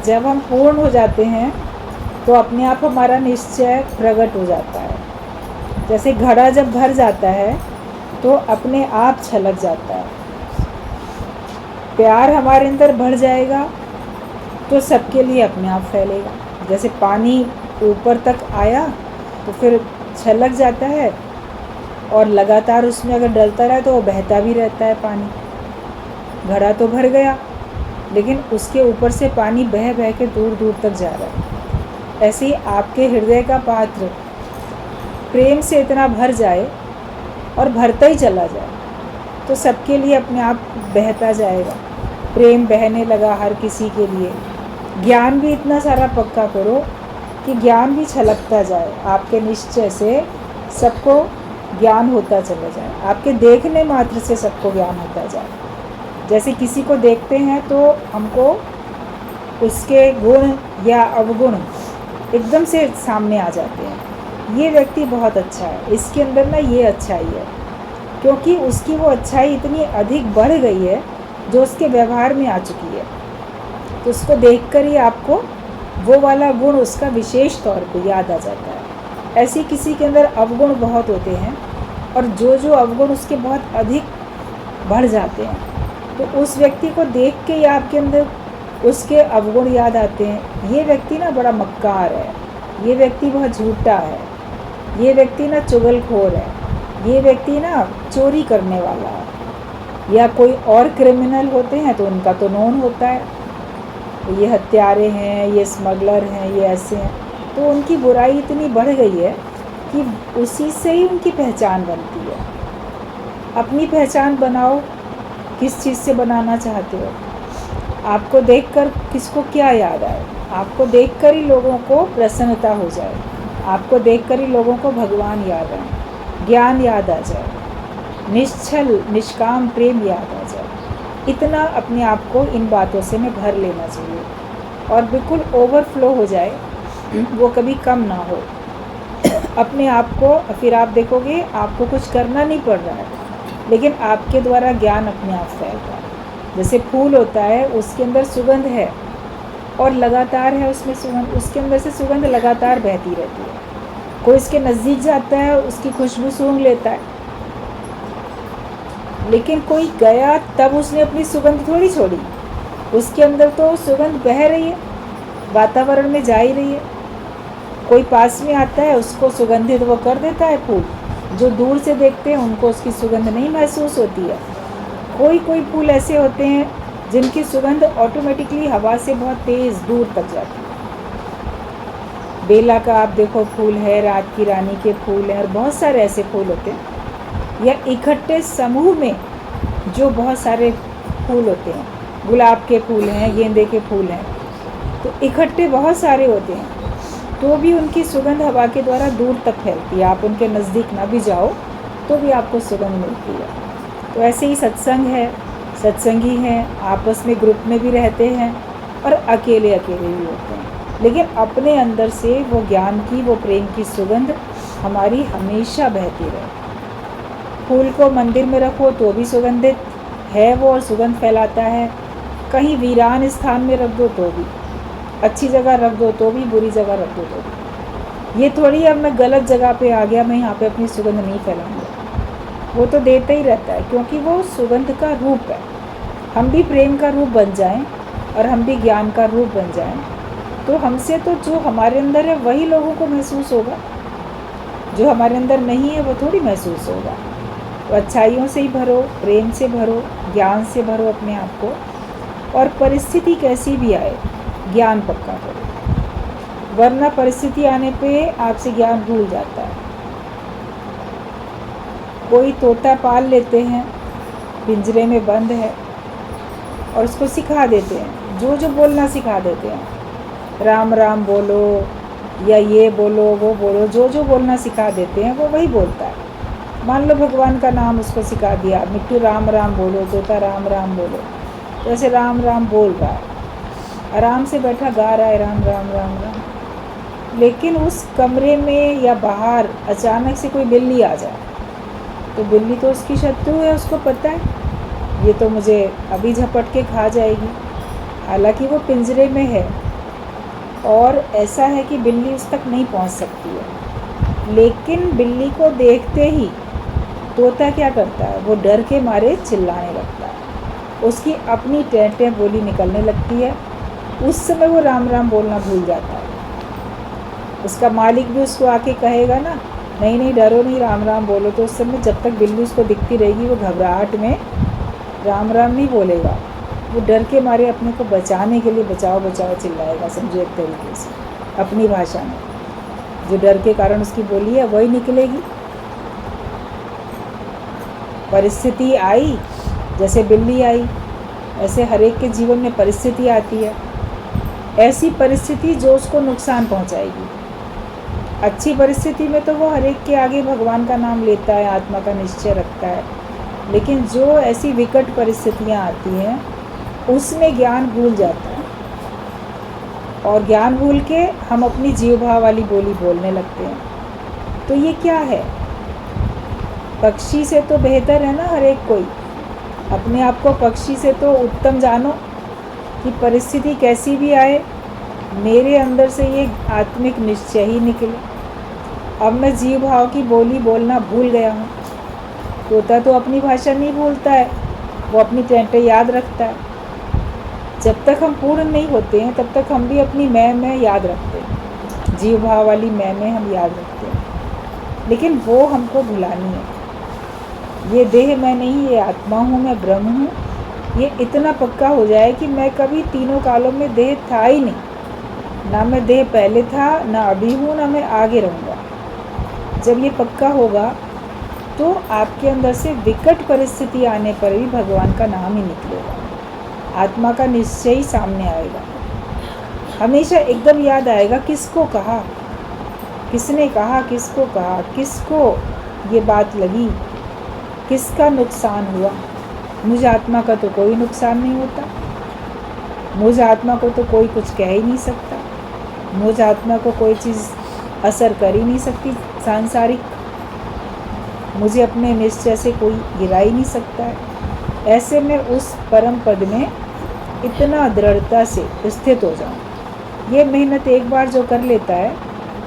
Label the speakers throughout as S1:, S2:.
S1: जब हम पूर्ण हो जाते हैं तो अपने आप हमारा निश्चय प्रकट हो जाता है। जैसे घड़ा जब भर जाता है तो अपने आप छलक जाता है। प्यार हमारे अंदर बढ़ जाएगा तो सबके लिए अपने आप फैलेगा। जैसे पानी ऊपर तक आया तो फिर छलक जाता है, और लगातार उसमें अगर डलता रहे तो वो बहता भी रहता है पानी। घड़ा तो भर गया, लेकिन उसके ऊपर से पानी बह बह के दूर दूर तक जा रहा है। ऐसे ही आपके हृदय का पात्र प्रेम से इतना भर जाए और भरता ही चला जाए तो सबके लिए अपने आप बहता जाएगा। प्रेम बहने लगा हर किसी के लिए। ज्ञान भी इतना सारा पक्का करो कि ज्ञान भी छलकता जाए। आपके निश्चय से सबको ज्ञान होता चला जाए। आपके देखने मात्र से सबको ज्ञान होता जाए। जैसे किसी को देखते हैं तो हमको उसके गुण या अवगुण एकदम से सामने आ जाते हैं। ये व्यक्ति बहुत अच्छा है, इसके अंदर ना ये अच्छाई है, क्योंकि उसकी वो अच्छाई इतनी अधिक बढ़ गई है जो उसके व्यवहार में आ चुकी है। तो उसको देखकर ही आपको वो वाला गुण उसका विशेष तौर पे याद आ जाता है। ऐसे किसी के अंदर अवगुण बहुत होते हैं, और जो जो अवगुण उसके बहुत अधिक बढ़ जाते हैं तो उस व्यक्ति को देख के ही आपके अंदर उसके अवगुण याद आते हैं। ये व्यक्ति ना बड़ा मक्कार है, ये व्यक्ति बहुत झूठा है, ये व्यक्ति ना चुगलखोर है, ये व्यक्ति ना चोरी करने वाला है, या कोई और क्रिमिनल होते हैं तो उनका तो नोन होता है, ये हत्यारे हैं, ये स्मगलर हैं, ये ऐसे हैं। तो उनकी बुराई इतनी बढ़ गई है कि उसी से ही उनकी पहचान बनती है। अपनी पहचान बनाओ, किस चीज़ से बनाना चाहते हो। आपको देखकर किसको क्या याद आए? आपको देखकर ही लोगों को प्रसन्नता हो जाए, आपको देखकर ही लोगों को भगवान याद आए, ज्ञान याद आ जाए, निश्चल निष्काम प्रेम याद आ जाए। इतना अपने आप को इन बातों से में भर लेना चाहिए और बिल्कुल ओवरफ्लो हो जाए, वो कभी कम ना हो अपने आप को। फिर आप देखोगे आपको कुछ करना नहीं पड़ रहा है, लेकिन आपके द्वारा ज्ञान अपने आप फैल रहा है। जैसे फूल होता है, उसके अंदर सुगंध है और लगातार है उसमें सुगंध, उसके अंदर से सुगंध लगातार बहती रहती है। कोई इसके नज़दीक जाता है, उसकी खुशबू सूंघ लेता है, लेकिन कोई गया तब उसने अपनी सुगंध थोड़ी छोड़ी। उसके अंदर तो सुगंध बह रही है, वातावरण में जा ही रही है। कोई पास में आता है, उसको सुगंधित वो कर देता है फूल। जो दूर से देखते हैं उनको उसकी सुगंध नहीं महसूस होती है। कोई कोई फूल ऐसे होते हैं जिनकी सुगंध ऑटोमेटिकली हवा से बहुत तेज़ दूर तक जाती है। बेला का आप देखो फूल है, रात की रानी के फूल हैं, और बहुत सारे ऐसे फूल होते हैं। या इकट्ठे समूह में जो बहुत सारे फूल होते हैं, गुलाब के फूल हैं, गेंदे के फूल हैं, तो इकट्ठे बहुत सारे होते हैं तो भी उनकी सुगंध हवा के द्वारा दूर तक फैलती है। आप उनके नज़दीक ना भी जाओ तो भी आपको सुगंध मिलती है। तो ऐसे ही सत्संग है, सत्संगी हैं, आपस में ग्रुप में भी रहते हैं और अकेले अकेले भी होते हैं, लेकिन अपने अंदर से वो ज्ञान की, वो प्रेम की सुगंध हमारी हमेशा बहती रहे। फूल को मंदिर में रखो तो भी सुगंधित है वो और सुगंध फैलाता है। कहीं वीरान स्थान में रख दो तो भी, अच्छी जगह रख दो तो भी, बुरी जगह रख दो तो भी। ये थोड़ी अब मैं गलत जगह पे आ गया, मैं यहाँ पे अपनी सुगंध नहीं फैलाऊंगा। वो तो देता ही रहता है, क्योंकि वो सुगंध का रूप है। हम भी प्रेम का रूप बन जाएं और हम भी ज्ञान का रूप बन जाएं तो हमसे तो जो हमारे अंदर है वही लोगों को महसूस होगा, जो हमारे अंदर नहीं है वो थोड़ी महसूस होगा। तो अच्छाइयों से ही भरो, प्रेम से भरो, ज्ञान से भरो अपने आप को, और परिस्थिति कैसी भी आए ज्ञान पक्का करो, वरना परिस्थिति आने पे आपसे ज्ञान भूल जाता है। कोई तोता पाल लेते हैं, पिंजरे में बंद है, और उसको सिखा देते हैं, जो जो बोलना सिखा देते हैं, राम राम बोलो या ये बोलो वो बोलो, जो जो बोलना सिखा देते हैं वो वही बोलता है। मान लो भगवान का नाम उसको सिखा दिया, मिट्टू राम राम बोलो, तोता राम राम बोलो, तो ऐसे राम राम बोल रहा है, आराम से बैठा गा रहा है राम राम राम राम। लेकिन उस कमरे में या बाहर अचानक से कोई बिल्ली आ जाए तो बिल्ली तो उसकी शत्रु है, उसको पता है ये तो मुझे अभी झपट के खा जाएगी। हालांकि वो पिंजरे में है, और ऐसा है कि बिल्ली उस तक नहीं पहुंच सकती है। लेकिन बिल्ली को देखते ही तोता क्या करता है, वो डर के मारे चिल्लाने लगता है, उसकी अपनी टें टें बोली निकलने लगती है। उस समय वो राम राम बोलना भूल जाता है। उसका मालिक भी उसको आके कहेगा ना, नहीं नहीं डरो नहीं, राम राम बोलो, तो उस समय जब तक बिल्ली उसको दिखती रहेगी वो घबराहट में राम राम नहीं बोलेगा। वो डर के मारे अपने को बचाने के लिए बचाओ बचाओ चिल्लाएगा, समझो एक तरीके से अपनी भाषा में। जो डर के कारण उसकी बोली है वही निकलेगी। परिस्थिति आई, जैसे बिल्ली आई, ऐसे हर एक के जीवन में परिस्थिति आती है। ऐसी परिस्थिति जो उसको नुकसान पहुंचाएगी। अच्छी परिस्थिति में तो वो हर एक के आगे भगवान का नाम लेता है, आत्मा का निश्चय रखता है। लेकिन जो ऐसी विकट परिस्थितियां आती हैं उसमें ज्ञान भूल जाता है, और ज्ञान भूल के हम अपनी जीव भाव वाली बोली बोलने लगते हैं। तो ये क्या है? पक्षी से तो बेहतर है ना हर एक कोई। अपने आप को पक्षी से तो उत्तम जानो कि परिस्थिति कैसी भी आए, मेरे अंदर से ये आत्मिक निश्चय ही निकले। अब मैं जीव भाव की बोली बोलना भूल गया हूँ। तोता तो अपनी भाषा नहीं भूलता है, वो अपनी टेंटें याद रखता है। जब तक हम पूर्ण नहीं होते हैं तब तक हम भी अपनी मैं याद रखते हैं, जीव भाव वाली मैं हम याद रखते हैं। लेकिन वो हमको भुलानी है। ये देह मैं नहीं, ये आत्मा हूँ, मैं ब्रह्म हूँ, ये इतना पक्का हो जाए कि मैं कभी तीनों कालों में देह था ही नहीं। ना मैं देह पहले था, ना अभी हूँ, ना मैं आगे रहूँगा। जब ये पक्का होगा तो आपके अंदर से विकट परिस्थिति आने पर भी भगवान का नाम ही निकलेगा, आत्मा का निश्चय ही सामने आएगा। हमेशा एकदम याद आएगा किसको कहा, किसने कहा, किसको कहा, किसको ये बात लगी, किसका नुकसान हुआ। मुझ आत्मा का तो कोई नुकसान नहीं होता, मुझ आत्मा को तो कोई कुछ कह ही नहीं सकता, मुझ आत्मा को कोई चीज़ असर कर ही नहीं सकती सांसारिक, मुझे अपने निश्चय से कोई गिरा ही नहीं सकता है। ऐसे में उस परम पद में इतना दृढ़ता से स्थित हो जाऊं। ये मेहनत एक बार जो कर लेता है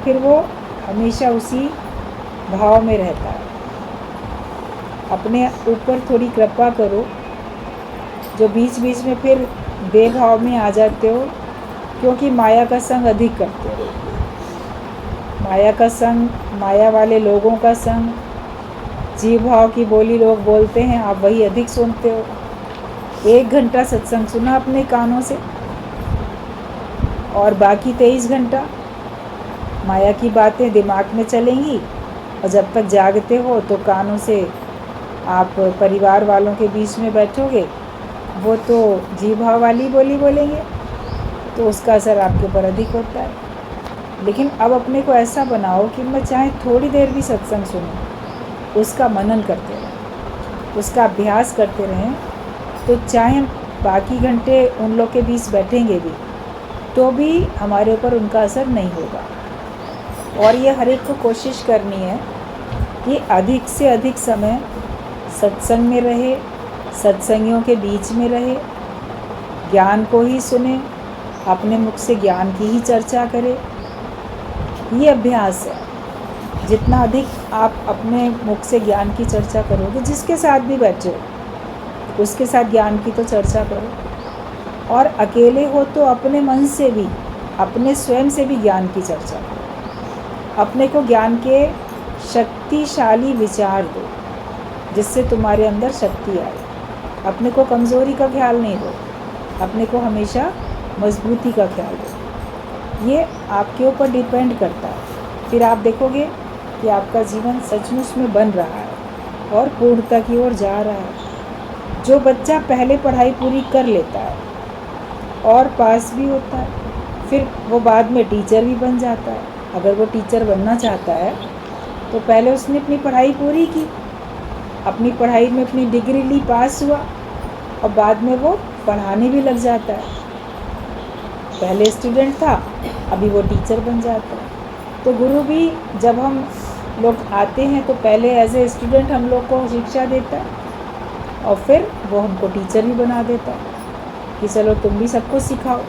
S1: फिर वो हमेशा उसी भाव में रहता है। अपने ऊपर थोड़ी कृपा करो, जो बीच बीच में फिर बेभाव में आ जाते हो, क्योंकि माया का संग अधिक करते हो। माया का संग, माया वाले लोगों का संग, जीव भाव की बोली लोग बोलते हैं, आप वही अधिक सुनते हो। 1 घंटा सत्संग सुना अपने कानों से और बाकी 23 घंटा माया की बातें दिमाग में चलेंगी, और जब तक जागते हो तो कानों से आप परिवार वालों के बीच में बैठोगे, वो तो जीव भाव वाली बोली बोलेंगे, तो उसका असर आपके ऊपर अधिक होता है। लेकिन अब अपने को ऐसा बनाओ कि मैं चाहे थोड़ी देर भी सत्संग सुनूं, उसका मनन करते रहें, उसका अभ्यास करते रहें, तो चाहे बाकी घंटे उन लोग के बीच बैठेंगे भी तो भी हमारे ऊपर उनका असर नहीं होगा। और ये हर एक को कोशिश करनी है कि अधिक से अधिक समय सत्संग में रहे, सत्संगियों के बीच में रहे, ज्ञान को ही सुने, अपने मुख से ज्ञान की ही चर्चा करे। ये अभ्यास है। जितना अधिक आप अपने मुख से ज्ञान की चर्चा करोगे, जिसके साथ भी बैठे हो उसके साथ ज्ञान की तो चर्चा करो, और अकेले हो तो अपने मन से भी, अपने स्वयं से भी ज्ञान की चर्चा करो। अपने को ज्ञान के शक्तिशाली विचार दो जिससे तुम्हारे अंदर शक्ति आए। अपने को कमज़ोरी का ख्याल नहीं दो, अपने को हमेशा मजबूती का ख्याल दो। ये आपके ऊपर डिपेंड करता है। फिर आप देखोगे कि आपका जीवन सचमुच में बन रहा है और पूर्णता की ओर जा रहा है। जो बच्चा पहले पढ़ाई पूरी कर लेता है और पास भी होता है, फिर वो बाद में टीचर भी बन जाता है। अगर वो टीचर बनना चाहता है तो पहले उसने अपनी पढ़ाई पूरी की, अपनी पढ़ाई में अपनी डिग्री ली, पास हुआ, और बाद में वो पढ़ाने भी लग जाता है। पहले स्टूडेंट था, अभी वो टीचर बन जाता है। तो गुरु भी जब हम लोग आते हैं तो पहले एज ए स्टूडेंट हम लोग को शिक्षा देता है, और फिर वो हमको टीचर भी बना देता है कि चलो तुम भी सबको सिखाओ।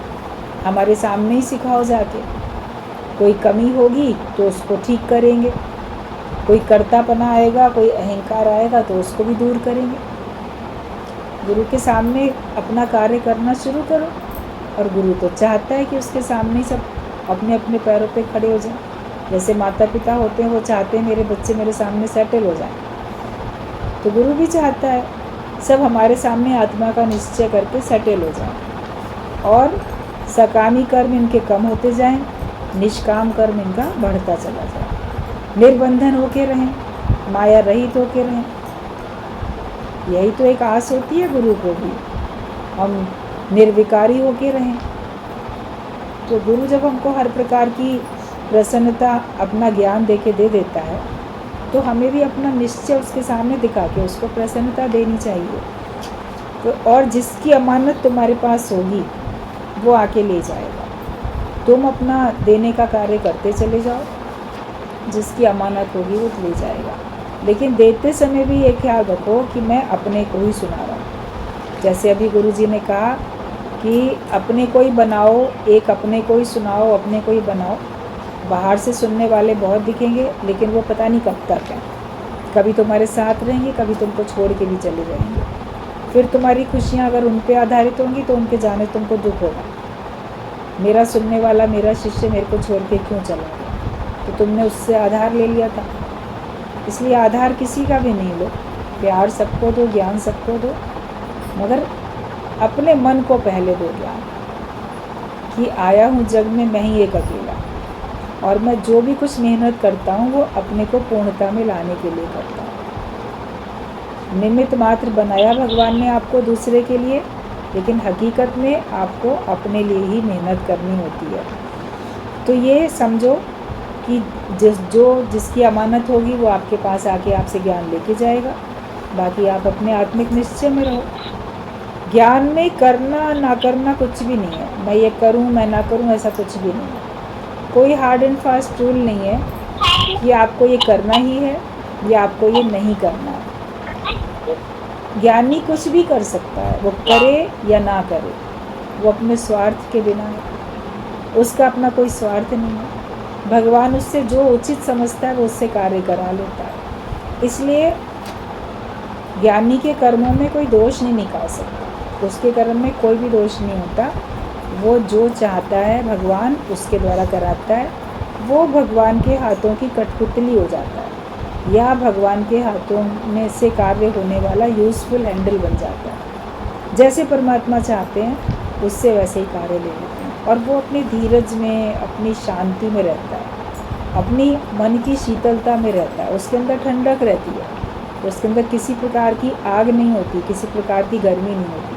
S1: हमारे सामने ही सिखाओ जाके। कोई कमी होगी तो उसको ठीक करेंगे, कोई कर्तापना आएगा, कोई अहंकार आएगा तो उसको भी दूर करेंगे। गुरु के सामने अपना कार्य करना शुरू करो, और गुरु तो चाहता है कि उसके सामने सब अपने अपने पैरों पे खड़े हो जाएं। जैसे माता पिता होते हैं, वो चाहते हैं मेरे बच्चे मेरे सामने सेटल हो जाएं, तो गुरु भी चाहता है सब हमारे सामने आत्मा का निश्चय करके सेटल हो जाएं, और सकामी कर्म इनके कम होते जाएं, निष्काम कर्म इनका बढ़ता चला जाए। निर्बंधन होके रहें, माया रहित होके रहें। यही तो एक आस होती है गुरु को भी, हम निर्विकारी होके रहें। तो गुरु जब हमको हर प्रकार की प्रसन्नता अपना ज्ञान देके दे देता है, तो हमें भी अपना निश्चय उसके सामने दिखा के उसको प्रसन्नता देनी चाहिए। तो और जिसकी अमानत तुम्हारे पास होगी वो आके ले जाएगा। तुम अपना देने का कार्य करते चले जाओ, जिसकी अमानत होगी वो ले जाएगा। लेकिन देते समय भी ये ख्याल रखो कि मैं अपने को ही सुना रहा हूँ। जैसे अभी गुरुजी ने कहा कि अपने को ही बनाओ, एक अपने को ही सुनाओ, अपने को ही बनाओ। बाहर से सुनने वाले बहुत दिखेंगे, लेकिन वो पता नहीं कब तक है। कभी तुम्हारे साथ रहेंगे, कभी तुमको छोड़ के भी चले जाएंगे। फिर तुम्हारी खुशियाँ अगर उन पे आधारित होंगी तो उनके जाने तुमको दुख होगा। मेरा सुनने वाला, मेरा शिष्य मेरे को छोड़ के क्यों चला गया? तो तुमने उससे आधार ले लिया था। इसलिए आधार किसी का भी नहीं लो, प्यार सबको दो, ज्ञान सबको दो, मगर अपने मन को पहले दो ज्ञान कि आया हूँ जग में मैं ही एक अकेला, और मैं जो भी कुछ मेहनत करता हूँ वो अपने को पूर्णता में लाने के लिए करता हूँ। निमित्त मात्र बनाया भगवान ने आपको दूसरे के लिए, लेकिन हकीकत में आपको अपने लिए ही मेहनत करनी होती है। तो ये समझो कि जिसकी अमानत होगी वो आपके पास आके आपसे ज्ञान लेके जाएगा। बाकी आप अपने आत्मिक निश्चय में रहो। ज्ञान में करना ना करना कुछ भी नहीं है। मैं ये करूं, मैं ना करूं, ऐसा कुछ भी नहीं है। कोई हार्ड एंड फास्ट रूल नहीं है कि आपको ये करना ही है या आपको ये नहीं करना है। ज्ञानी कुछ भी कर सकता है, वो करे या ना करे, वो अपने स्वार्थ के बिना है। उसका अपना कोई स्वार्थ नहीं है। भगवान उससे जो उचित समझता है वो उससे कार्य करा लेता है। इसलिए ज्ञानी के कर्मों में कोई दोष नहीं निकाल सकता। उसके कर्म में कोई भी दोष नहीं होता। वो जो चाहता है भगवान उसके द्वारा कराता है। वो भगवान के हाथों की कठपुतली हो जाता है, या भगवान के हाथों में से कार्य होने वाला यूज़फुल हैंडल बन जाता है। जैसे परमात्मा चाहते हैं उससे वैसे ही कार्य ले लेते हैं। और वो अपनी धीरज में, अपनी शांति में रहता है, अपनी मन की शीतलता में रहता है। उसके अंदर ठंडक रहती है, उसके अंदर किसी प्रकार की आग नहीं होती, किसी प्रकार की गर्मी नहीं होती।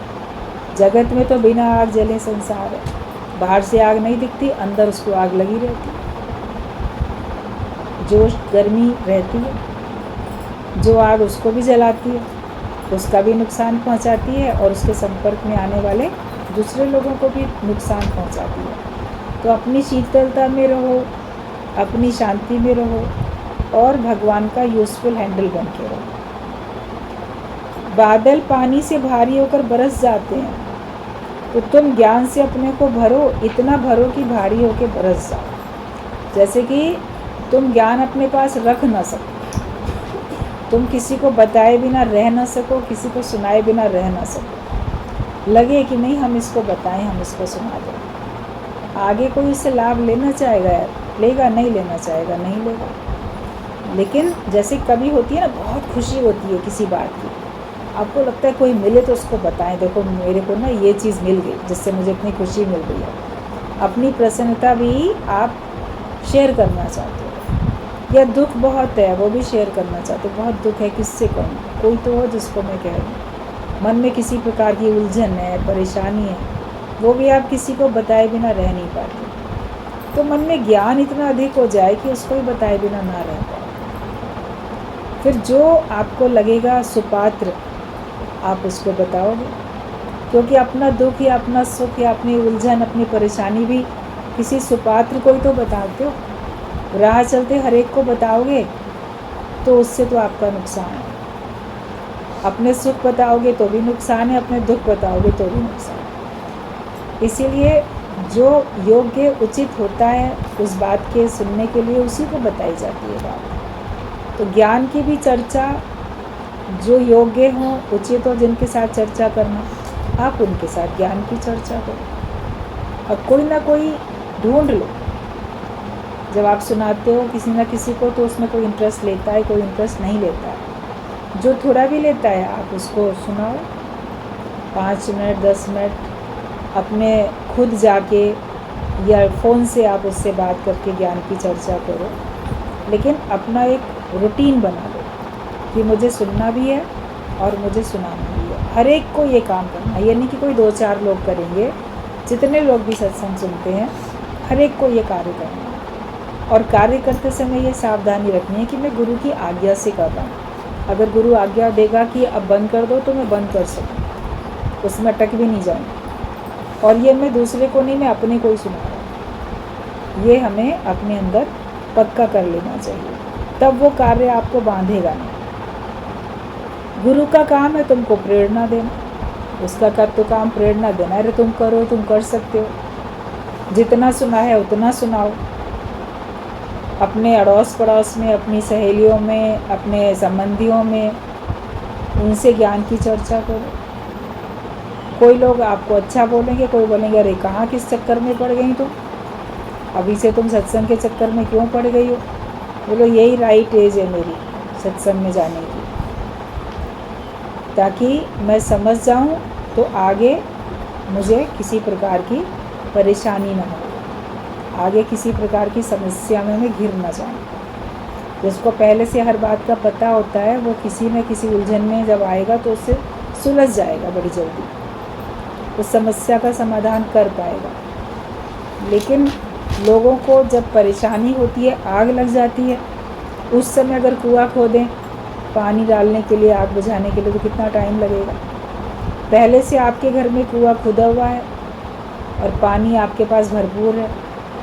S1: जगत में तो बिना आग जले संसार है। बाहर से आग नहीं दिखती, अंदर उसको आग लगी रहती है। जो गर्मी रहती है, जो आग उसको भी जलाती है, उसका भी नुकसान पहुंचाती है, और उसके संपर्क में आने वाले दूसरे लोगों को भी नुकसान पहुंचाती है। तो अपनी शीतलता में रहो, अपनी शांति में रहो, और भगवान का यूज़फुल हैंडल बन के रहो। बादल पानी से भारी होकर बरस जाते हैं, तो तुम ज्ञान से अपने को भरो, इतना भरो कि भारी होकर बरस जाओ। जैसे कि तुम ज्ञान अपने पास रख ना सको, तुम किसी को बताए बिना रह ना सको, किसी को सुनाए बिना रह ना सको। लगे कि नहीं हम इसको बताएं, हम इसको सुना दें, आगे कोई उससे लाभ लेना चाहेगा यार, लेगा, नहीं लेना चाहेगा नहीं लेगा। लेकिन जैसे कभी होती है ना, बहुत खुशी होती है किसी बात की, आपको लगता है कोई मिले तो उसको बताएं, देखो मेरे को ना ये चीज़ मिल गई जिससे मुझे इतनी खुशी मिल रही है। अपनी प्रसन्नता भी आप शेयर करना चाहते हो, या दुख बहुत है वो भी शेयर करना चाहते हो, बहुत दुख है किससे कहूँ, कोई तो हो जिसको मैं कह दूँ। मन में किसी प्रकार की उलझन है, परेशानी है, वो भी आप किसी को बताए बिना रह नहीं पाते। तो मन में ज्ञान इतना अधिक हो जाए कि उसको ही बताए बिना ना रह पाए। फिर जो आपको लगेगा सुपात्र आप उसको बताओगे, क्योंकि अपना दुख या अपना सुख या अपनी उलझन, अपनी परेशानी भी किसी सुपात्र को ही तो बताते हो। राह चलते हर एक को बताओगे तो उससे तो आपका नुकसान है। अपने सुख बताओगे तो भी नुकसान है, अपने दुख बताओगे तो भी नुकसान है। इसीलिए जो योग्य उचित होता है उस बात के सुनने के लिए उसी को बताई जाती है बात। तो ज्ञान की भी चर्चा जो योग्य हो, उचित हो, जिनके साथ चर्चा करना, आप उनके साथ ज्ञान की चर्चा करो और कोई ना कोई ढूंढ लो। जब आप सुनाते हो किसी न किसी को तो उसमें कोई इंटरेस्ट लेता है, कोई इंटरेस्ट नहीं लेता है। जो थोड़ा भी लेता है आप उसको सुनाओ, 5 मिनट 10 मिनट अपने खुद जाके या फ़ोन से आप उससे बात करके ज्ञान की चर्चा करो। लेकिन अपना एक रूटीन बना लो कि मुझे सुनना भी है और मुझे सुनाना भी है। हर एक को ये काम करना है, ये नहीं कि कोई 2-4 लोग करेंगे। जितने लोग भी सत्संग सुनते हैं हर एक को ये कार्य करना है। और कार्य करते समय ये सावधानी रखनी है कि मैं गुरु की आज्ञा से कर रहा हूँ। अगर गुरु आज्ञा देगा कि अब बंद कर दो तो मैं बंद कर सकूँ, उसमें अटक भी नहीं जाऊँ। और ये मैं दूसरे को नहीं, मैं अपने को ही सुना रहा हूँ। ये हमें अपने अंदर पक्का कर लेना चाहिए, तब वो कार्य आपको बांधेगा नहीं। गुरु का काम है तुमको प्रेरणा देना, उसका कर तो काम प्रेरणा देना। अरे तुम करो, तुम कर सकते हो, जितना सुना है उतना सुनाओ। अपने अड़ोस पड़ोस में, अपनी सहेलियों में, अपने संबंधियों में उनसे ज्ञान की चर्चा करो। कोई लोग आपको अच्छा बोलेंगे, कोई बोलेंगे अरे कहाँ किस चक्कर में पड़ गई तुम, अभी से तुम सत्संग के चक्कर में क्यों पड़ गई हो। बोलो यही राइट एज है मेरी सत्संग में जाने की, ताकि मैं समझ जाऊं तो आगे मुझे किसी प्रकार की परेशानी न हो, आगे किसी प्रकार की समस्या में मैं घिर न जाऊं। जिसको पहले से हर बात का पता होता है वो किसी न किसी उलझन में जब आएगा तो उससे सुलझ जाएगा बड़ी जल्दी, उस समस्या का समाधान कर पाएगा। लेकिन लोगों को जब परेशानी होती है, आग लग जाती है, उस समय अगर कुआं खोदें पानी डालने के लिए, आग बुझाने के लिए, तो कितना टाइम लगेगा। पहले से आपके घर में कुआं खुदा हुआ है और पानी आपके पास भरपूर है,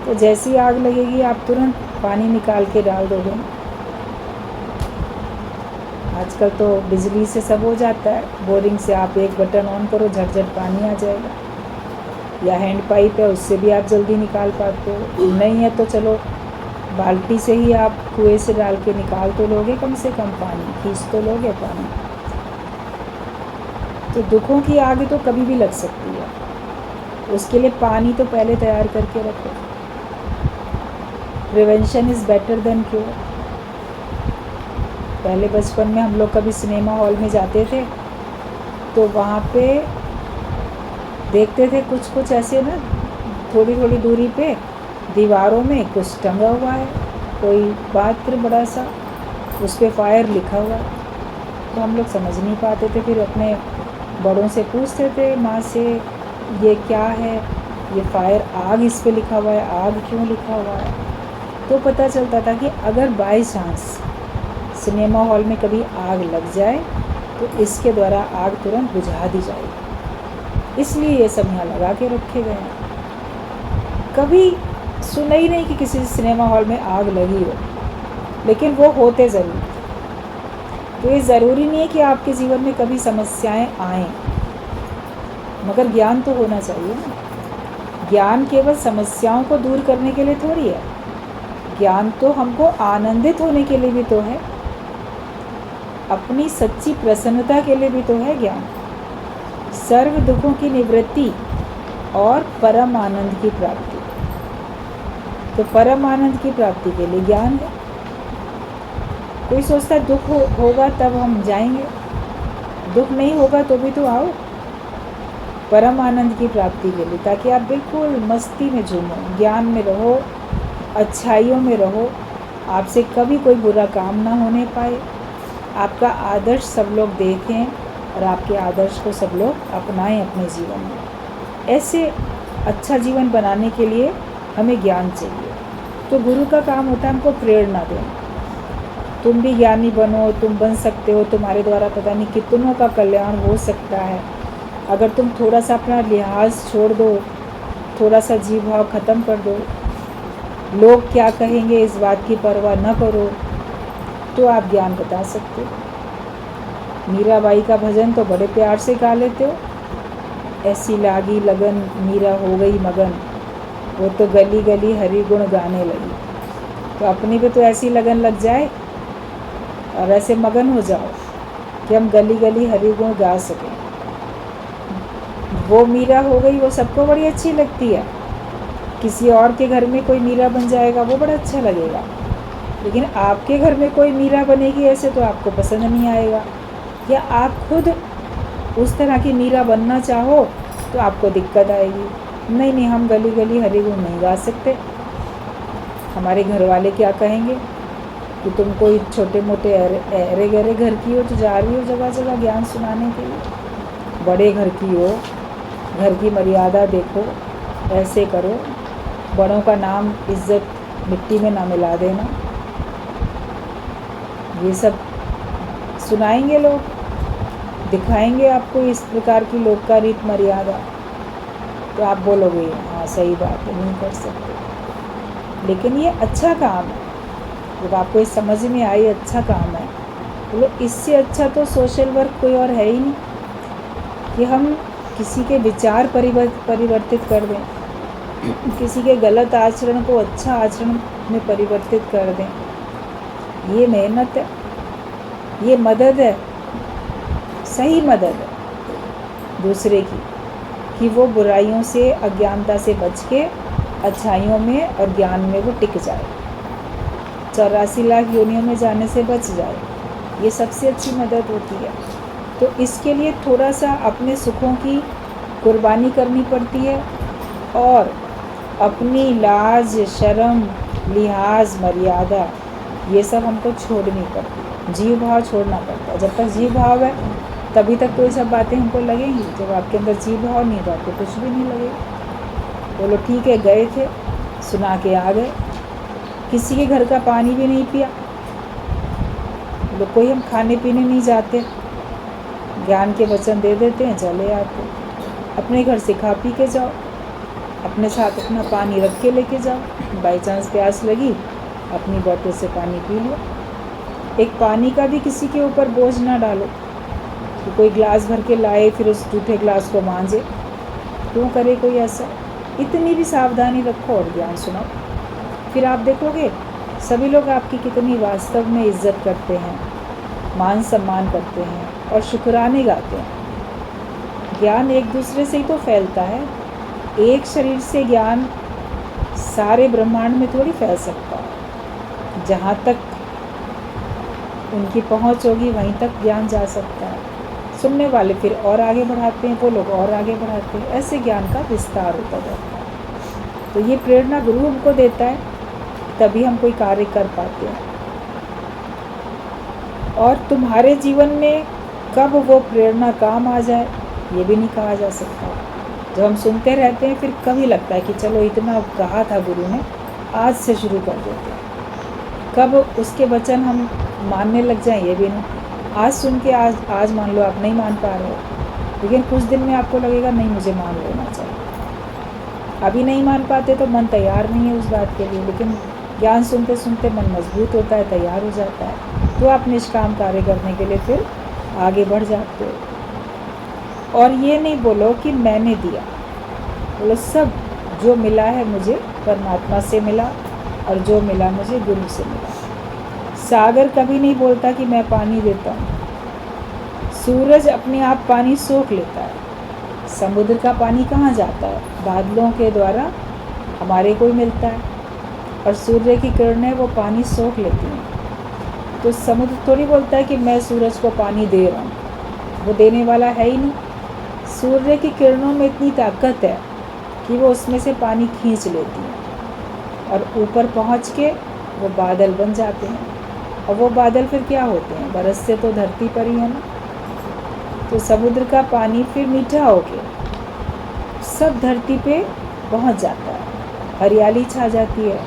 S1: तो जैसी आग लगेगी आप तुरंत पानी निकाल के डाल दोगे। आजकल तो बिजली से सब हो जाता है, बोरिंग से आप एक बटन ऑन करो झट पानी आ जाएगा, या हैंड पाइप है उससे भी आप जल्दी निकाल पाते हो। नहीं है तो चलो बाल्टी से ही आप कुएं से डाल के निकाल तो लोगे, कम से कम पानी खींच तो लोगे पानी। तो दुखों की आग तो कभी भी लग सकती है, उसके लिए पानी तो पहले तैयार करके रखो। Prevention is better than cure. पहले बचपन में हम लोग कभी सिनेमा हॉल में जाते थे तो वहाँ पे देखते थे कुछ ऐसे ना, थोड़ी थोड़ी दूरी पे दीवारों में कुछ टंगा हुआ है, कोई पात्र बड़ा सा, उस पर फायर लिखा हुआ है। तो हम लोग समझ नहीं पाते थे, फिर अपने बड़ों से पूछते थे, माँ से, ये क्या है, ये फायर, आग इस पे लिखा हुआ है, आग क्यों लिखा हुआ है। तो पता चलता था कि अगर बाय चांस सिनेमा हॉल में कभी आग लग जाए तो इसके द्वारा आग तुरंत बुझा दी जाएगी, इसलिए ये सब यहाँ लगा के रखे गए हैं। कभी सुना ही नहीं कि किसी सिनेमा हॉल में आग लगी हो, लेकिन वो होते ज़रूर। तो ये ज़रूरी नहीं है कि आपके जीवन में कभी समस्याएं आएं, मगर ज्ञान तो होना चाहिए ना। ज्ञान केवल समस्याओं को दूर करने के लिए थोड़ी है, ज्ञान तो हमको आनंदित होने के लिए भी तो है, अपनी सच्ची प्रसन्नता के लिए भी तो है ज्ञान। सर्व दुखों की निवृत्ति और परम आनंद की प्राप्ति। तो परम आनंद की प्राप्ति के लिए ज्ञान है। कोई सोचता है दुख होगा तब हम जाएंगे, दुख नहीं होगा तो भी तो आओ परम आनंद की प्राप्ति के लिए, ताकि आप बिल्कुल मस्ती में झूमो, ज्ञान में रहो, अच्छाइयों में रहो, आपसे कभी कोई बुरा काम ना होने पाए, आपका आदर्श सब लोग देखें और आपके आदर्श को सब लोग अपनाएं अपने जीवन में। ऐसे अच्छा जीवन बनाने के लिए हमें ज्ञान चाहिए। तो गुरु का काम होता है हमको प्रेरणा देना, तुम भी ज्ञानी बनो, तुम बन सकते हो, तुम्हारे द्वारा पता नहीं कितनों का कल्याण हो सकता है। अगर तुम थोड़ा सा अपना लिहाज छोड़ दो, थोड़ा सा जीव भाव ख़त्म कर दो, लोग क्या कहेंगे इस बात की परवाह न करो, तो आप ज्ञान बता सकते हो। मीराबाई का भजन तो बड़े प्यार से गा लेते हो, ऐसी लागी लगन मीरा हो गई मगन, वो तो गली गली हरि गुण गाने लगी। तो अपनी भी तो ऐसी लगन लग जाए और ऐसे मगन हो जाओ कि हम गली गली हरि गुण गा सकें। वो मीरा हो गई, वो सबको बड़ी अच्छी लगती है। किसी और के घर में कोई मीरा बन जाएगा, वो बड़ा अच्छा लगेगा। लेकिन आपके घर में कोई मीरा बनेगी ऐसे, तो आपको पसंद नहीं आएगा। या आप खुद उस तरह की मीरा बनना चाहो तो आपको दिक्कत आएगी। नहीं नहीं, हम गली गली हरि गुण नहीं गा सकते। हमारे घर वाले क्या कहेंगे कि तुम कोई छोटे मोटे अरे गहरे घर की हो तो जा रही हो जगह जगह ज्ञान सुनाने के लिए। बड़े घर की हो, घर की मर्यादा देखो, ऐसे करो, बड़ों का नाम इज्जत मिट्टी में ना मिला देना। ये सब सुनाएंगे लोग, दिखाएंगे आपको इस प्रकार की लोक का रीत मर्यादा, तो आप बोलोगे हाँ सही बात है, नहीं कर सकते। लेकिन ये अच्छा काम है, जब आपको ये समझ में आई अच्छा काम है, बोलो इससे अच्छा तो सोशल वर्क कोई और है ही नहीं कि हम किसी के विचार परिवर्तित कर दें, किसी के गलत आचरण को अच्छा आचरण में परिवर्तित कर दें। ये मेहनत है, ये मदद है, सही मदद है दूसरे की, कि वो बुराइयों से अज्ञानता से बच के अच्छाइयों में और ज्ञान में वो टिक जाए, 84 लाख योनियों में जाने से बच जाए। ये सबसे अच्छी मदद होती है। तो इसके लिए थोड़ा सा अपने सुखों की कुर्बानी करनी पड़ती है और अपनी लाज शर्म लिहाज मर्यादा ये सब हमको छोड़नी पड़ती है, जीव भाव छोड़ना पड़ता है। जब तक जीव भाव है तभी तक तो ये सब बातें हमको लगेंगी। जब आपके अंदर जीव भाव नहीं था तो कुछ भी नहीं लगेगा। बोलो ठीक है, गए थे, सुना के आ गए, किसी के घर का पानी भी नहीं पिया। बोलो कोई हम खाने पीने नहीं जाते, ज्ञान के वचन दे देते हैं, चले आते। अपने घर से खा पी के जाओ, अपने साथ अपना पानी रख के लेके जाओ, बाई चांस प्यास लगी अपनी बोतल से पानी पी लो। एक पानी का भी किसी के ऊपर बोझ ना डालो कि कोई ग्लास भर के लाए फिर उस जूठे ग्लास को मांझे, क्यों करे कोई ऐसा। इतनी भी सावधानी रखो और ज्ञान सुनाओ, फिर आप देखोगे सभी लोग आपकी कितनी वास्तव में इज्जत करते हैं, मान सम्मान करते हैं और शुक्राने गाते हैं। ज्ञान एक दूसरे से ही तो फैलता है। एक शरीर से ज्ञान सारे ब्रह्मांड में थोड़ी फैल सकता है। जहाँ तक उनकी पहुँच होगी वहीं तक ज्ञान जा सकता है। सुनने वाले फिर और आगे बढ़ाते हैं, वो लोग और आगे बढ़ाते हैं, ऐसे ज्ञान का विस्तार होता जाता है। तो ये प्रेरणा गुरु हमको देता है, तभी हम कोई कार्य कर पाते हैं। और तुम्हारे जीवन में कब वो प्रेरणा काम आ जाए ये भी नहीं कहा जा सकता। जब हम सुनते रहते हैं फिर कभी लगता है कि चलो इतना कहा था गुरु ने, आज से शुरू कर देते हैं। कब उसके वचन हम मानने लग जाएं ये भी नहीं। आज सुन के आज मान लो आप नहीं मान पा रहे हो, लेकिन कुछ दिन में आपको लगेगा नहीं मुझे मान लेना चाहिए। अभी नहीं मान पाते तो मन तैयार नहीं है उस बात के लिए, लेकिन ज्ञान सुनते सुनते मन मजबूत होता है, तैयार हो जाता है, तो आप निष्काम कार्य करने के लिए फिर आगे बढ़ जाते हो। और ये नहीं बोलो कि मैंने दिया, बोलो सब जो मिला है मुझे परमात्मा से मिला और जो मिला मुझे गुरु से मिला। सागर कभी नहीं बोलता कि मैं पानी देता हूँ। सूरज अपने आप पानी सोख लेता है। समुद्र का पानी कहाँ जाता है? बादलों के द्वारा हमारे को ही मिलता है, और सूर्य की किरणें वो पानी सोख लेती हैं। तो समुद्र थोड़ी बोलता है कि मैं सूरज को पानी दे रहा हूँ, वो देने वाला है ही नहीं। सूर्य की किरणों में इतनी ताकत है कि वो उसमें से पानी खींच लेती है और ऊपर पहुँच के वो बादल बन जाते हैं। और वो बादल फिर क्या होते हैं? बरसते तो धरती पर ही है ना। तो समुद्र का पानी फिर मीठा होके सब धरती पे पहुंच जाता है, हरियाली छा जाती है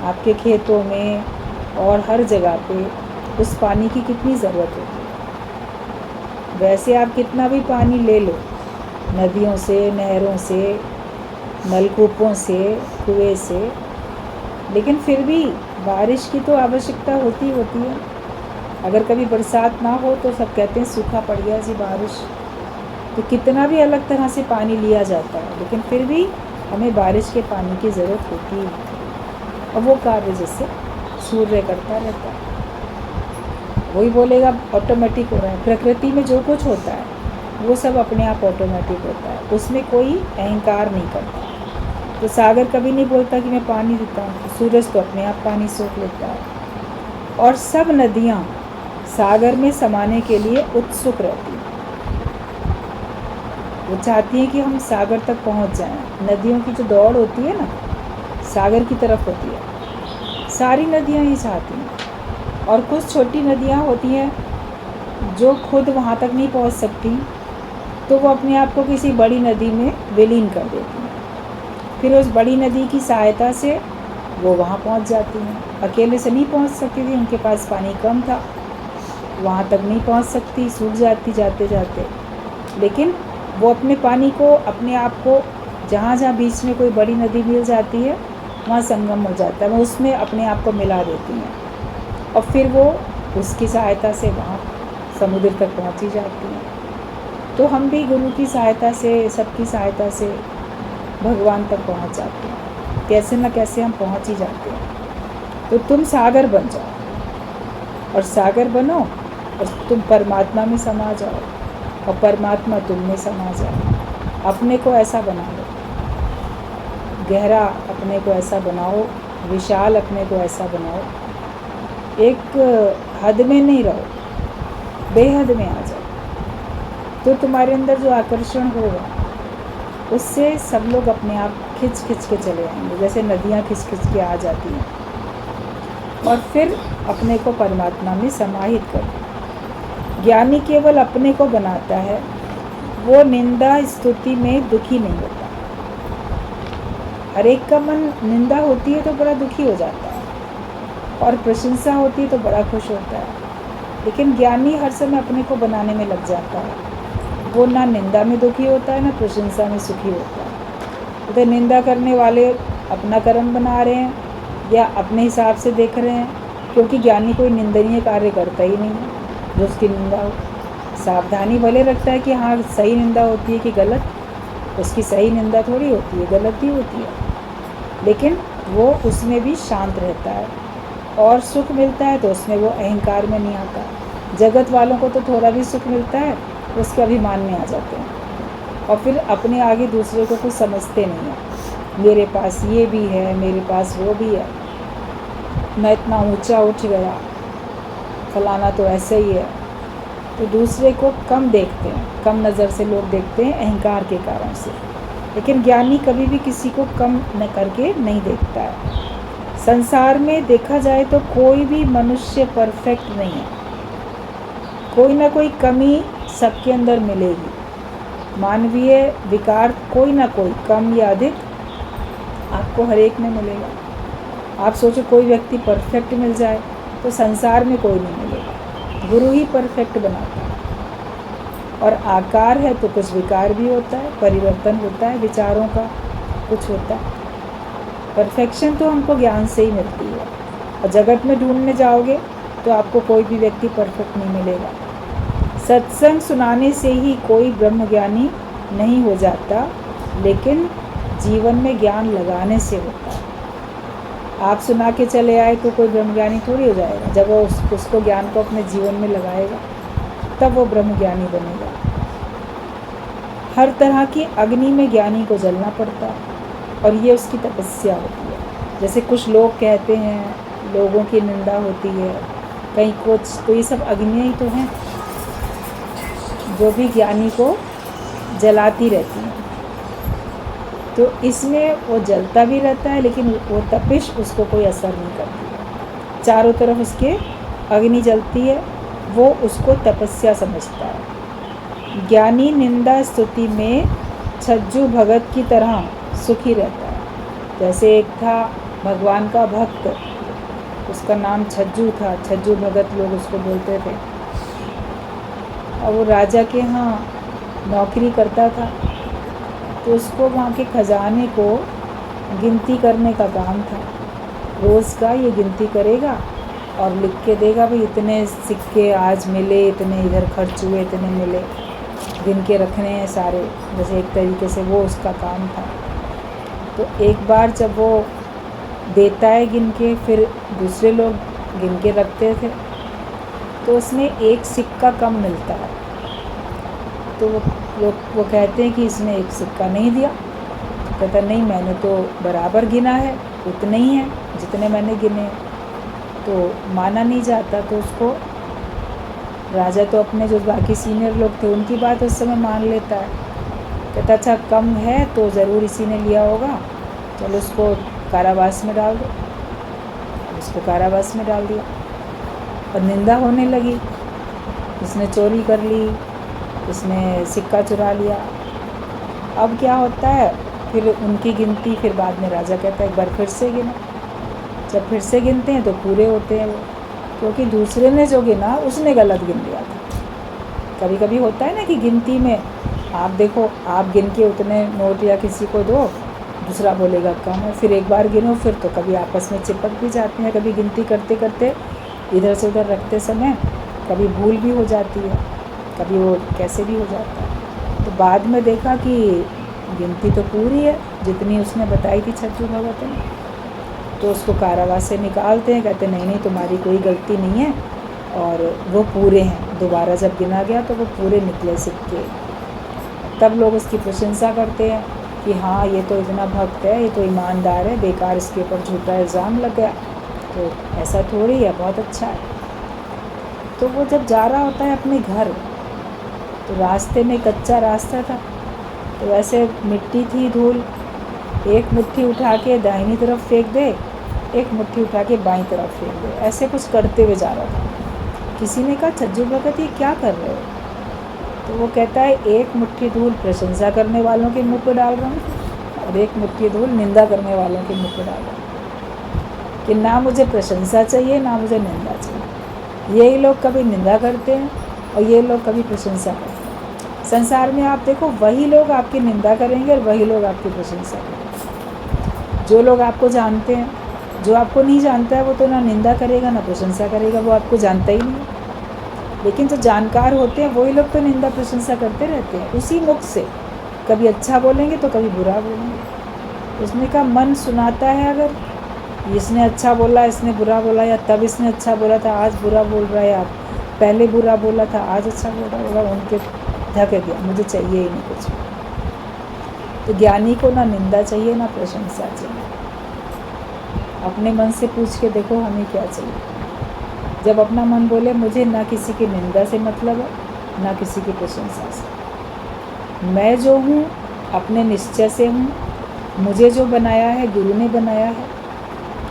S1: आपके खेतों में और हर जगह पे। उस पानी की कितनी ज़रूरत होती है। वैसे आप कितना भी पानी ले लो, नदियों से, नहरों से, नलकूपों से, कुएं से, लेकिन फिर भी बारिश की तो आवश्यकता होती है। अगर कभी बरसात ना हो तो सब कहते हैं सूखा पड़ गया जी बारिश। तो कितना भी अलग तरह से पानी लिया जाता है, लेकिन फिर भी हमें बारिश के पानी की ज़रूरत होती है, और वो कार्य जैसे सूर्य करता रहता है। वही बोलेगा ऑटोमेटिक हो रहा है। प्रकृति में जो कुछ होता है वो सब अपने आप ऑटोमेटिक होता है, उसमें कोई अहंकार नहीं करता। तो सागर कभी नहीं बोलता कि मैं पानी देता हूँ, सूरज तो अपने आप पानी सोख लेता है। और सब नदियाँ सागर में समाने के लिए उत्सुक रहती हैं। वो चाहती हैं कि हम सागर तक पहुँच जाएं। नदियों की जो दौड़ होती है ना, सागर की तरफ होती है। सारी नदियाँ ये चाहती हैं। और कुछ छोटी नदियाँ होती हैं जो खुद वहाँ तक नहीं पहुँच सकती, तो वो अपने आप को किसी बड़ी नदी में विलीन कर देती हैं। फिर उस बड़ी नदी की सहायता से वो वहाँ पहुँच जाती हैं। अकेले से नहीं पहुँच सकती थी, उनके पास पानी कम था, वहाँ तक नहीं पहुँच सकती, सूख जाती जाते जाते। लेकिन वो अपने पानी को, अपने आप को, जहाँ जहाँ बीच में कोई बड़ी नदी मिल जाती है वहाँ संगम हो जाता है, वो उसमें अपने आप को मिला देती हैं, और फिर वो उसकी सहायता से वहाँ समुद्र तक पहुँची जाती हैं। तो हम भी गुरु की सहायता से, सबकी सहायता से भगवान तक पहुँच जाते हैं। कैसे न कैसे हम पहुँच ही जाते हैं। तो तुम सागर बन जाओ, और सागर बनो और तुम परमात्मा में समा जाओ, और परमात्मा तुम में समा जाए। अपने को ऐसा बना लो, गहरा अपने को ऐसा बनाओ, विशाल अपने को ऐसा बनाओ। एक हद में नहीं रहो, बेहद में आ जाओ। तो तुम्हारे अंदर जो आकर्षण होगा उससे सब लोग अपने आप खिंच खिंच के चले आएंगे, जैसे नदियाँ खिंच खिंच के आ जाती हैं। और फिर अपने को परमात्मा में समाहित कर दो। ज्ञानी केवल अपने को बनाता है, वो निंदा स्तुति में दुखी नहीं होता। हर एक का मन, निंदा होती है तो बड़ा दुखी हो जाता है, और प्रशंसा होती है तो बड़ा खुश होता है। लेकिन ज्ञानी हर समय अपने को बनाने में लग जाता है। वो ना निंदा में दुखी होता है, ना प्रशंसा में सुखी होता है। तो निंदा करने वाले अपना कर्म बना रहे हैं या अपने हिसाब से देख रहे हैं, क्योंकि ज्ञानी कोई निंदनीय कार्य करता ही नहीं है जो उसकी निंदा हो। सावधानी भले रखता है कि हाँ सही निंदा होती है कि गलत, उसकी सही निंदा थोड़ी होती है, गलत ही होती है, लेकिन वो उसमें भी शांत रहता है और सुख मिलता है तो उसमें वो अहंकार में नहीं आता। जगत वालों को तो थोड़ा भी सुख मिलता है उसके अभिमान में आ जाते हैं, और फिर अपने आगे दूसरे को कुछ समझते नहीं हैं। मेरे पास ये भी है, मेरे पास वो भी है, मैं इतना ऊंचा उठ गया, फलाना तो ऐसे ही है। तो दूसरे को कम देखते हैं, कम नज़र से लोग देखते हैं अहंकार के कारण से। लेकिन ज्ञानी कभी भी किसी को कम न करके नहीं देखता है। संसार में देखा जाए तो कोई भी मनुष्य परफेक्ट नहीं है, कोई ना कोई कमी सबके अंदर मिलेगी। मानवीय विकार कोई ना कोई कम या अधिक आपको हर एक में मिलेगा। आप सोचो कोई व्यक्ति परफेक्ट मिल जाए तो संसार में कोई नहीं मिलेगा। गुरु ही परफेक्ट बनाता है। और आकार है तो कुछ विकार भी होता है, परिवर्तन होता है, विचारों का कुछ होता है। परफेक्शन तो हमको ज्ञान से ही मिलती है, और जगत में ढूंढने जाओगे तो आपको कोई भी व्यक्ति परफेक्ट नहीं मिलेगा। सत्संग सुनाने से ही कोई ब्रह्मज्ञानी नहीं हो जाता, लेकिन जीवन में ज्ञान लगाने से होता है। आप सुना के चले आए तो कोई ब्रह्मज्ञानी थोड़ी हो जाएगा। जब वो उसको ज्ञान को अपने जीवन में लगाएगा तब वो ब्रह्मज्ञानी बनेगा। हर तरह की अग्नि में ज्ञानी को जलना पड़ता है, और ये उसकी तपस्या होती है। जैसे कुछ लोग कहते हैं, लोगों की निंदा होती है, कहीं कुछ, तो ये सब अग्नियाँ ही तो हैं जो भी ज्ञानी को जलाती रहती हैं। तो इसमें वो जलता भी रहता है, लेकिन वो तपिश उसको कोई असर नहीं करती है। चारों तरफ उसके अग्नि जलती है, वो उसको तपस्या समझता है। ज्ञानी निंदा स्तुति में छज्जू भगत की तरह सुखी रहता है। जैसे एक था भगवान का भक्त, उसका नाम छज्जू था, छज्जू भगत लोग उसको बोलते थे, और वो राजा के यहाँ नौकरी करता था। तो उसको वहाँ के खजाने को गिनती करने का काम था। रोज़ का ये गिनती करेगा और लिख के देगा, भाई इतने सिक्के आज मिले, इतने इधर खर्च हुए, इतने मिले, गिन के रखने हैं सारे। जैसे एक तरीके से वो उसका काम था। तो एक बार जब वो देता है गिन के, फिर दूसरे लोग गिन के रखते थे, तो उसमें एक सिक्का कम मिलता है। तो वो कहते हैं कि इसने एक सिक्का नहीं दिया। कहता नहीं, मैंने तो बराबर गिना है, उतने ही हैं जितने मैंने गिने। तो माना नहीं जाता, तो उसको राजा तो अपने जो बाकी सीनियर लोग थे उनकी बात उस समय मान लेता है। कहता अच्छा कम है तो ज़रूर इसी ने लिया होगा, चलो उसको कारावास में डाल दो। उसको कारावास में डाल दिया और निंदा होने लगी, इसने चोरी कर ली, इसने सिक्का चुरा लिया। अब क्या होता है, फिर उनकी गिनती, फिर बाद में राजा कहता है एक बार फिर से गिनो। जब फिर से गिनते हैं तो पूरे होते हैं वो, क्योंकि दूसरे ने जो गिना उसने गलत गिन लिया था। कभी कभी होता है ना कि गिनती में आप देखो, आप गिन के उतने नोट या किसी को दो, दूसरा बोलेगा कम है, फिर एक बार गिनो, फिर तो कभी आपस में चिपक भी जाते हैं। कभी गिनती करते करते इधर से उधर रखते समय कभी भूल भी हो जाती है, कभी वो कैसे भी हो जाता है। तो बाद में देखा कि गिनती तो पूरी है जितनी उसने बताई थी छज्जू भगत ने। तो उसको कारावास से निकालते हैं, कहते नहीं नहीं तुम्हारी कोई गलती नहीं है, और वो पूरे हैं। दोबारा जब गिना गया तो वो पूरे निकले सिक्के। तब लोग उसकी प्रशंसा करते हैं कि हाँ ये तो इतना भक्त है, ये तो ईमानदार है, बेकार इसके ऊपर झूठा इल्ज़ाम लग गया, तो ऐसा थोड़ी है, बहुत अच्छा है। तो वो जब जा रहा होता है अपने घर, तो रास्ते में कच्चा रास्ता था, तो वैसे मिट्टी थी, धूल, एक मुट्ठी उठा के दाहिनी तरफ फेंक दे, एक मुट्ठी उठा के बाईं तरफ फेंक दे, ऐसे कुछ करते हुए जा रहा था। किसी ने कहा छज्जू भगत ये क्या कर रहे हो? तो वो कहता है एक मुट्ठी धूल प्रशंसा करने वालों के मुँह पे डाल रहा हूँ और एक मुट्ठी धूल निंदा करने वालों के मुँह पे डाल रहा हूँ, कि ना मुझे प्रशंसा चाहिए ना मुझे निंदा चाहिए। यही लोग कभी निंदा करते हैं और ये लोग कभी प्रशंसा करते हैं। संसार में आप देखो, वही लोग आपकी निंदा करेंगे और वही लोग आपकी प्रशंसा करेंगे। जो लोग आपको जानते हैं, जो आपको नहीं जानता है वो तो ना निंदा करेगा ना प्रशंसा करेगा, वो आपको जानता ही नहीं। लेकिन जो जानकार होते हैं वही लोग तो निंदा प्रशंसा करते रहते हैं उसी मुख से, कभी अच्छा बोलेंगे तो कभी बुरा बोलेंगे। उसने कहा मन सुनाता है, अगर इसने अच्छा बोला, इसने बुरा बोला, या तब इसने अच्छा बोला था आज बुरा बोल रहा है, या पहले बुरा बोला था आज अच्छा बोल रहा होगा, उनके धक गया, मुझे चाहिए ही नहीं कुछ। तो ज्ञानी को ना निंदा चाहिए ना प्रशंसा चाहिए। अपने मन से पूछ के देखो हमें क्या चाहिए। जब अपना मन बोले मुझे ना किसी की निंदा से मतलब है ना किसी की प्रशंसा से, मैं जो हूँ अपने निश्चय से हूँ, मुझे जो बनाया है गुरु ने बनाया है,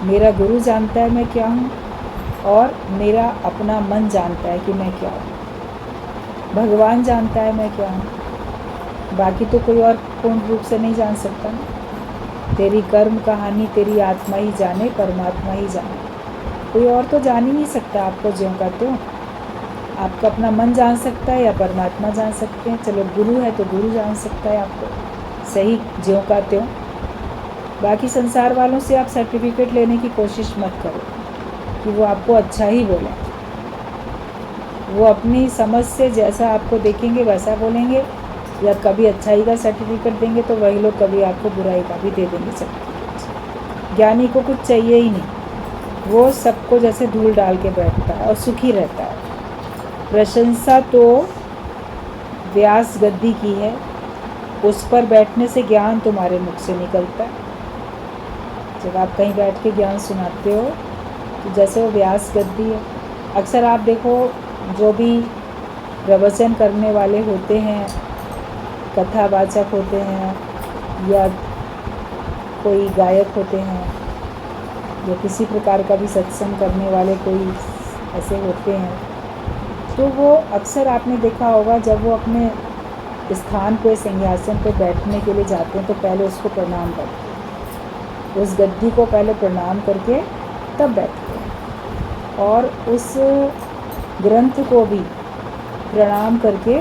S1: मेरा गुरु जानता है मैं क्या हूँ, और मेरा अपना मन जानता है कि मैं क्या हूँ। भगवान जानता है मैं क्या हूँ, बाकी तो कोई और पूर्ण रूप से नहीं जान सकता ना। तेरी कर्म कहानी तेरी आत्मा ही जाने, परमात्मा ही जाने, कोई और तो जान ही नहीं सकता आपको ज्यों का त्यों। आपका अपना मन जान सकता है या परमात्मा जान सकते हैं। चलो गुरु है तो गुरु जान सकता है आपको सही ज्यों का त्यों। बाकी संसार वालों से आप सर्टिफिकेट लेने की कोशिश मत करो कि वो आपको अच्छा ही बोलें। वो अपनी समझ से जैसा आपको देखेंगे वैसा बोलेंगे, या कभी अच्छाई का सर्टिफिकेट देंगे तो वही लोग कभी आपको बुराई का भी दे देंगे सर्टिफिकेट। ज्ञानी को कुछ चाहिए ही नहीं, वो सबको जैसे धूल डाल के बैठता है और सुखी रहता है। प्रशंसा तो व्यास गद्दी की है, उस पर बैठने से ज्ञान तुम्हारे मुख से निकलता है। जब आप कहीं बैठ के ज्ञान सुनाते हो तो जैसे वो व्यास गद्दी है। अक्सर आप देखो जो भी प्रवचन करने वाले होते हैं, कथावाचक होते हैं, या कोई गायक होते हैं, या किसी प्रकार का भी सत्संग करने वाले कोई ऐसे होते हैं, तो वो अक्सर आपने देखा होगा जब वो अपने स्थान पे सिंहासन पे बैठने के लिए जाते हैं तो पहले उसको प्रणाम करते हैं। उस गद्दी को पहले प्रणाम करके तब बैठते हैं, और उस ग्रंथ को भी प्रणाम करके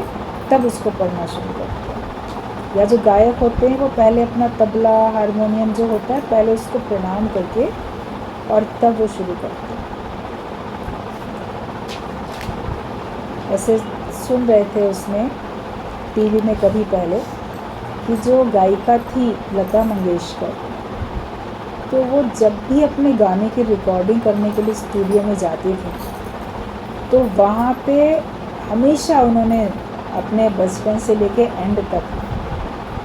S1: तब उसको पढ़ना शुरू करते हैं। या जो गायक होते हैं वो पहले अपना तबला हारमोनियम जो होता है पहले उसको प्रणाम करके और तब वो शुरू करते हैं। ऐसे सुन रहे थे उसमें टीवी में कभी पहले कि जो गायिका थी लता मंगेशकर, तो वो जब भी अपने गाने की रिकॉर्डिंग करने के लिए स्टूडियो में जाते थे तो वहाँ पे हमेशा उन्होंने अपने बचपन से लेके एंड तक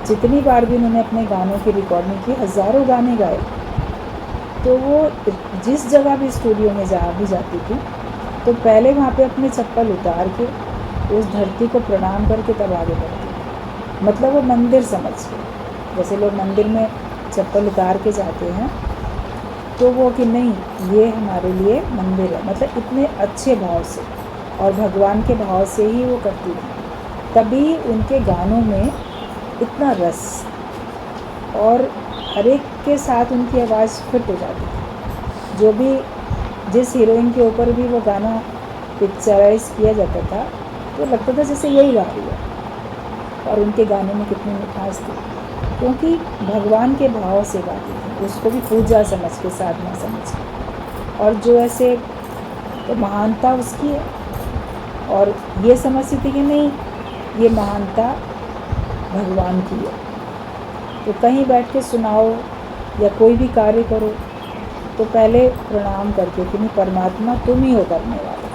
S1: जितनी बार भी उन्होंने अपने गानों की रिकॉर्डिंग की, हज़ारों गाने गाए, तो वो जिस जगह भी स्टूडियो में जहाँ भी जाती थी तो पहले वहाँ पे अपने चप्पल उतार के उस धरती को प्रणाम करके तब आगे बढ़ती थी। मतलब वो मंदिर समझ के, जैसे लोग मंदिर में चप्पल उतार के जाते हैं तो वो कि नहीं, ये हमारे लिए मंदिर है, मतलब इतने अच्छे भाव से और भगवान के भाव से ही वो करती थी। तभी उनके गानों में इतना रस और हर एक के साथ उनकी आवाज़ फिट हो जाती थी। जो भी जिस हीरोइन के ऊपर भी वो गाना पिक्चराइज किया जाता था तो लगता था जैसे यही गा रही है। और उनके गाने में कितनी मिठास थी, क्योंकि भगवान के भाव से गाती थी, उसको भी पूजा समझ के, साधना समझ के। और जो ऐसे तो महानता उसकी है और ये समझती थी कि नहीं, ये महानता भगवान की है। तो कहीं बैठ के सुनाओ या कोई भी कार्य करो तो पहले प्रणाम करके कि नहीं, परमात्मा तुम ही हो करने वाला,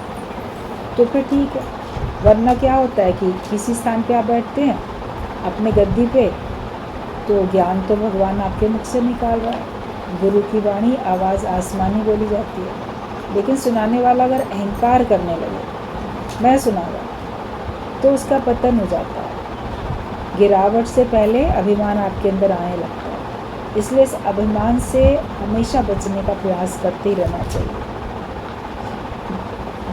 S1: तो फिर ठीक है। वरना क्या होता है कि किसी स्थान पे आप बैठते हैं अपने गद्दी पे, तो ज्ञान तो भगवान आपके मुख से निकाल रहा है, गुरु की वाणी आवाज़ आसमानी बोली जाती है, लेकिन सुनाने वाला अगर अहंकार करने लगे, मैं सुनाऊंगा, तो उसका पतन हो जाता है। गिरावट से पहले अभिमान आपके अंदर आने लगता है। इसलिए इस अभिमान से हमेशा बचने का प्रयास करते ही रहना चाहिए।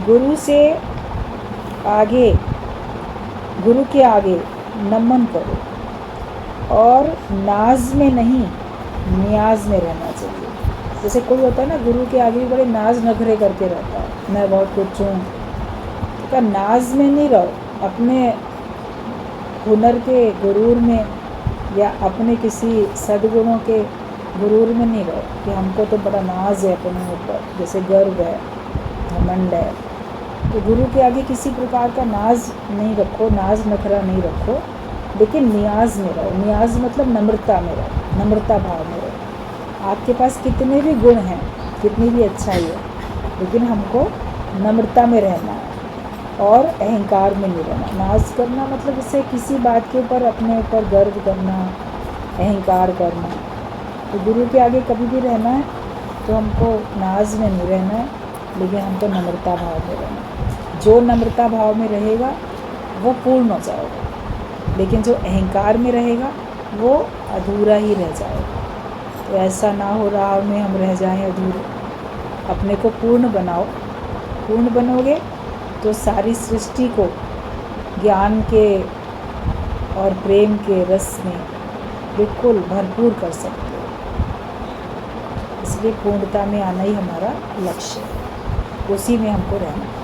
S1: गुरु से आगे, गुरु के आगे नमन करो और नाज में नहीं, न्याज में रहना चाहिए। जैसे कोई होता है ना, गुरु के आगे भी बड़े नाज नखरे करके रहता है, मैं बहुत कुछ हूँ, तो नाज में नहीं रहो, अपने हुनर के गुरूर में या अपने किसी सद्गुणों के गुरूर में नहीं रहो कि हमको तो बड़ा नाज है अपने ऊपर, जैसे गर्व है, घमंड है। तो गुरु के आगे किसी प्रकार का नाज नहीं रखो, नाज नखरा नहीं रखो, लेकिन नियाज में रहो। नियाज मतलब नम्रता में रहो, नम्रता भाव में रहो। आपके पास कितने भी गुण हैं, कितनी भी अच्छाई है, लेकिन हमको नम्रता में रहना है और अहंकार में नहीं रहना। नाज करना मतलब इससे किसी बात के ऊपर अपने ऊपर गर्व करना, अहंकार करना। तो गुरु के आगे कभी भी रहना है तो हमको नाज में नहीं रहना है, लेकिन हमको नम्रता भाव में रहना है। जो नम्रता भाव में रहेगा वो पूर्ण हो जाएगा, लेकिन जो अहंकार में रहेगा वो अधूरा ही रह जाएगा। तो ऐसा ना हो राह में हम रह जाएं अधूरे, अपने को पूर्ण बनाओ। पूर्ण बनोगे तो सारी सृष्टि को ज्ञान के और प्रेम के रस में बिल्कुल भरपूर कर सकते हो। इसलिए पूर्णता में आना ही हमारा लक्ष्य है, उसी में हमको रहना है।